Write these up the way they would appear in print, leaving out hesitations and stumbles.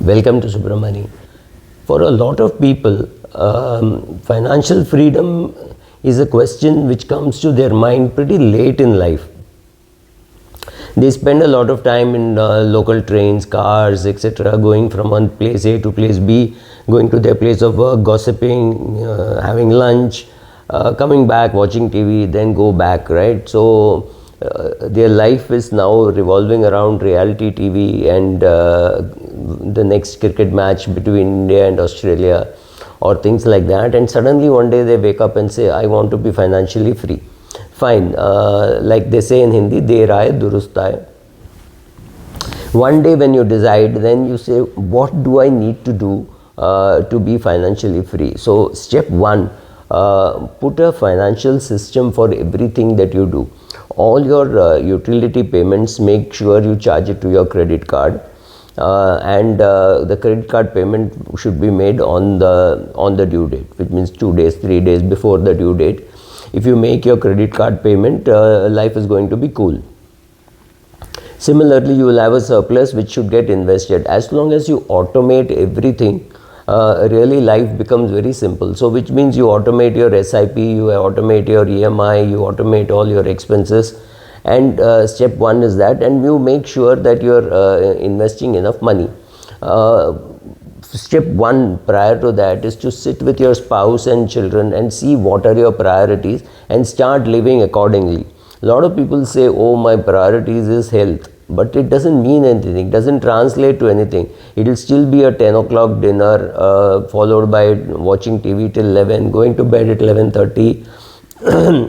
Welcome to Subramani. For a lot of people, financial freedom is a question which comes to their mind pretty late in life. They spend a lot of time in local trains, cars, etc., going from one place A to place B, going to their place of work, gossiping, having lunch, coming back, watching TV, then go back, right? So their life is now revolving around reality TV and the next cricket match between India and Australia or things like that. And suddenly one day they wake up and say, I want to be financially free. Fine, like they say in Hindi, Der aaye durust aaye. One day when you decide, then you say, what do I need to do to be financially free? So step one, put a financial system for everything that you do. All your utility payments, make sure you charge it to your credit card. And the credit card payment should be made on the due date, which means 2 days, 3 days before the due date. If you make your credit card payment, life is going to be cool. Similarly, you will have a surplus which should get invested. As long as you automate everything, really life becomes very simple. So which means you automate your SIP, you automate your EMI, you automate all your expenses. And step one is that, and you make sure that you are investing enough money. Step one prior to that is to sit with your spouse and children and see what are your priorities and start living accordingly. A lot of people say, oh, my priorities is health, but it doesn't mean anything, it doesn't translate to anything. It will still be a 10 o'clock dinner followed by watching TV till 11, going to bed at 11:30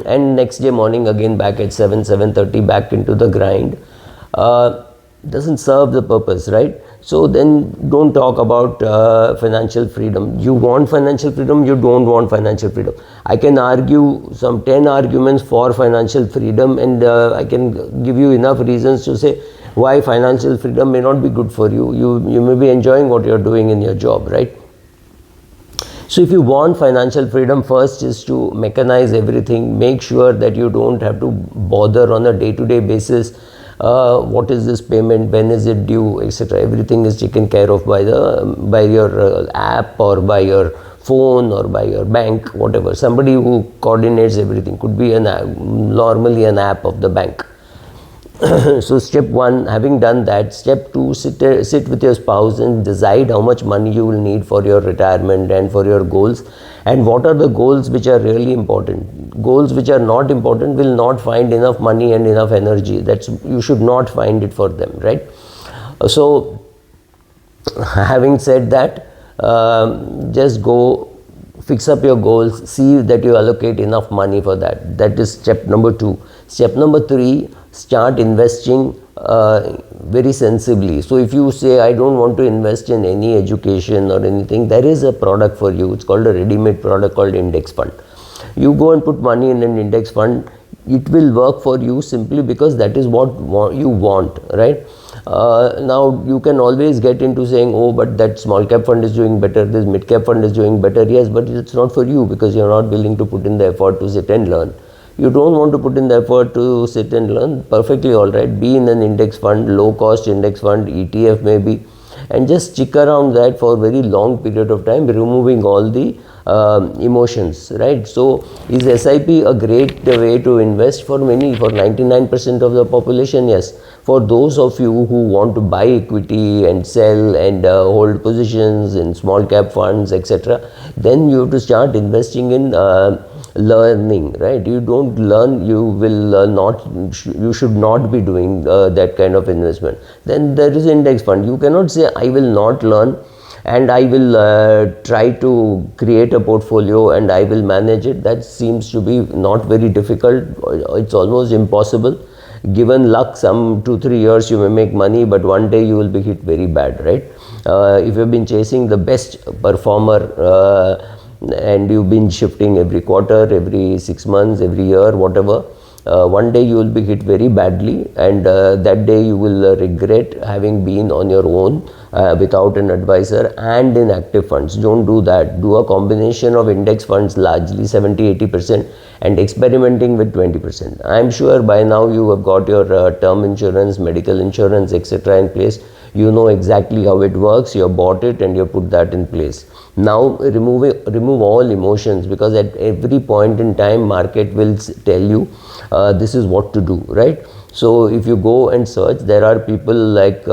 and next day morning again back at 7:30 back into the grind. Doesn't serve the purpose, right? So then don't talk about financial freedom. You want financial freedom, you don't want financial freedom. I can argue some 10 arguments for financial freedom, and I can give you enough reasons to say why financial freedom may not be good for you. You may be enjoying what you're doing in your job, right? So if you want financial freedom, first is to mechanize everything. Make sure that you don't have to bother on a day-to-day basis. What is this payment, when is it due, etc. Everything is taken care of by your app or by your phone or by your bank, whatever. Somebody who coordinates everything. Could be normally an app of the bank. So step one, having done that, step two, sit with your spouse and decide how much money you will need for your retirement and for your goals, and what are the goals which are really important. Goals which are not important will not find enough money and enough energy. You should not find it for them, right? So having said that, just go fix up your goals, see that you allocate enough money for that. That is step number two. Step number three, start investing very sensibly. So if you say, I don't want to invest in any education or anything, there is a product for you. It's called a ready-made product called index fund. You go and put money in an index fund. It will work for you simply because that is what you want, right? Now you can always get into saying, oh, but that small cap fund is doing better, this mid cap fund is doing better. Yes, but it's not for you because you're not willing to put in the effort to sit and learn. You don't want to put in the effort to sit and learn, perfectly all right. Be in an index fund, low cost index fund, ETF maybe, and just stick around that for a very long period of time, removing all the emotions, right? So is SIP a great way to invest for many, for 99% of the population? Yes. For those of you who want to buy equity and sell and hold positions in small cap funds, etc., then you have to start investing in learning, right? You don't learn, you will you should not be doing that kind of investment. Then there is index fund. You cannot say, I will not learn and I will try to create a portfolio and I will manage it. That seems to be not very difficult. It's almost impossible. Given luck, some 2-3 years you may make money, but one day you will be hit very bad, right? If you've been chasing the best performer and you've been shifting every quarter, every 6 months, every year, whatever, one day you will be hit very badly, and that day you will regret having been on your own without an advisor and in active funds. Don't do that. Do a combination of index funds, largely 70-80%, and experimenting with 20%. I am sure by now you have got your term insurance, medical insurance, etc. in place. You know exactly how it works, you have bought it and you have put that in place. Now remove all emotions, because at every point in time market will tell you this is what to do, right? So if you go and search, there are people like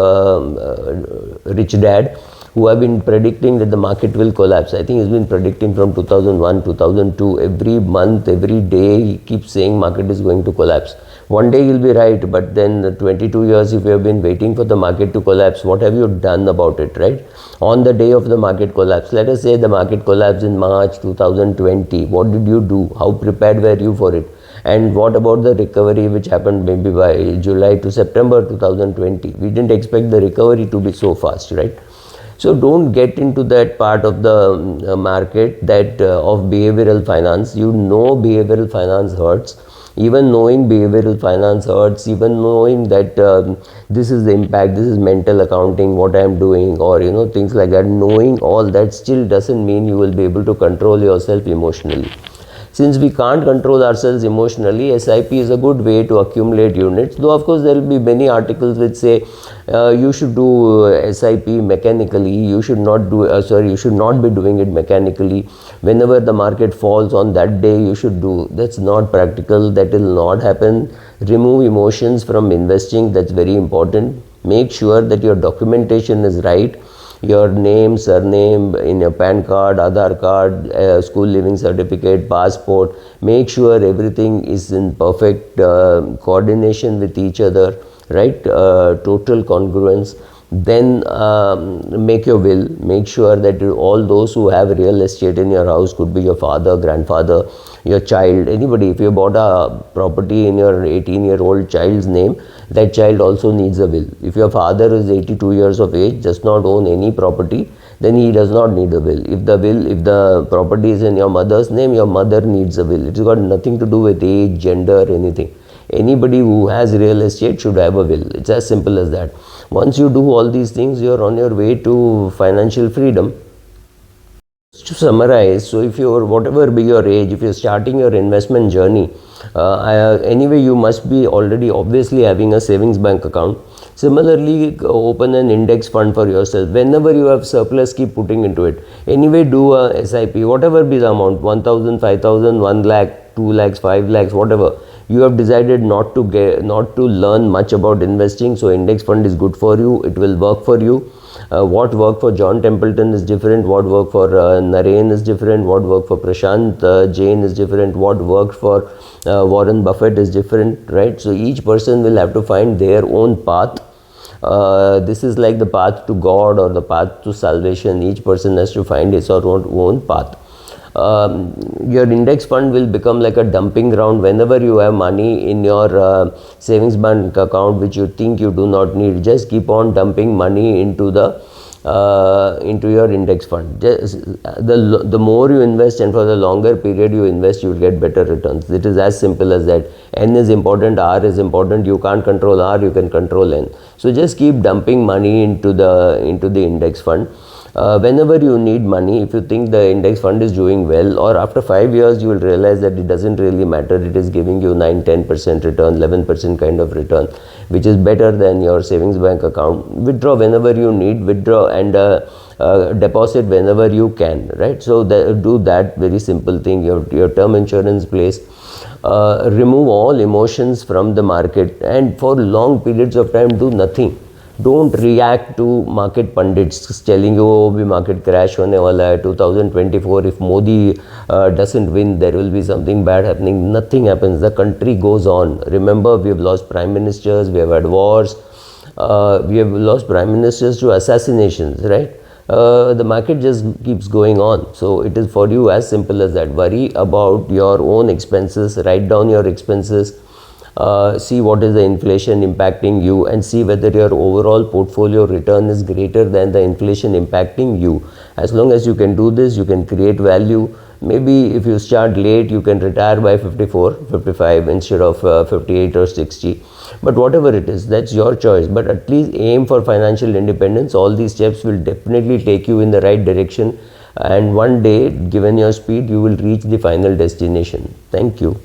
Rich Dad, who have been predicting that the market will collapse. I think he's been predicting from 2001, 2002. Every month, every day, he keeps saying market is going to collapse. One day he'll be right, but then 22 years, if you have been waiting for the market to collapse, what have you done about it, right? On the day of the market collapse, let us say the market collapsed in March 2020. What did you do? How prepared were you for it? And what about the recovery which happened maybe by July to September 2020? We didn't expect the recovery to be so fast, right? So don't get into that part of the market that of behavioral finance. You know behavioral finance hurts. Even knowing behavioral finance hurts, even knowing that this is the impact, this is mental accounting, what I am doing, or things like that, knowing all that still doesn't mean you will be able to control yourself emotionally. Since we can't control ourselves emotionally, SIP is a good way to accumulate units. Though of course there will be many articles which say you should do SIP mechanically. You should not do you should not be doing it mechanically. Whenever the market falls on that day, you should do. That's not practical. That will not happen. Remove emotions from investing. That's very important. Make sure that your documentation is right. Your name, surname, in your PAN card, Aadhaar card, school living certificate, passport. Make sure everything is in perfect coordination with each other, right? Total congruence. Then make your will. Make sure that all those who have real estate in your house, could be your father, grandfather, your child, anybody. If you bought a property in your 18-year-old child's name, that child also needs a will. If your father is 82 years of age, does not own any property, then he does not need a will. If the property is in your mother's name, your mother needs a will. It's got nothing to do with age, gender, anything. Anybody who has real estate should have a will. It's as simple as that. Once you do all these things, you're on your way to financial freedom. To summarize, so if you're, whatever be your age, if you're starting your investment journey, anyway you must be already obviously having a savings bank account. Similarly, open an index fund for yourself. Whenever you have surplus, keep putting into it. Anyway, do a SIP, whatever be the amount, 1,000, 5,000, 1 lakh, 2 lakhs, 5 lakhs, whatever. You have decided not to learn much about investing, so index fund is good for you. It will work for you. What worked for John Templeton is different. What worked for Naren is different. What worked for Prashant Jain is different. What worked for Warren Buffett is different, right? So each person will have to find their own path. This is like the path to God or the path to salvation. Each person has to find his or her own path. Your index fund will become like a dumping ground. Whenever you have money in your savings bank account which you think you do not need, just keep on dumping money into your index fund. The more you invest and for the longer period you invest, you will get better returns. It is as simple as that. N is important, R is important. You can't control R, you can control N. So just keep dumping money into the index fund. Whenever you need money, if you think the index fund is doing well, or after 5 years you will realize that it doesn't really matter, it is giving you 9-10% return, 11% kind of return, which is better than your savings bank account. Withdraw whenever you need, withdraw and deposit whenever you can, right? So do that very simple thing. Your term insurance place. Remove all emotions from the market, and for long periods of time do nothing. Don't react to market pundits telling you, oh, the market crash hone wala hai, 2024, if Modi doesn't win, there will be something bad happening. Nothing happens. The country goes on. Remember, we have lost prime ministers, we have had wars, we have lost prime ministers to assassinations, right? The market just keeps going on. So it is for you as simple as that. Worry about your own expenses, write down your expenses. See what is the inflation impacting you, and see whether your overall portfolio return is greater than the inflation impacting you. As long as you can do this, you can create value. Maybe if you start late, you can retire by 54, 55 instead of 58 or 60. But whatever it is, that's your choice. But at least aim for financial independence. All these steps will definitely take you in the right direction. And one day, given your speed, you will reach the final destination. Thank you.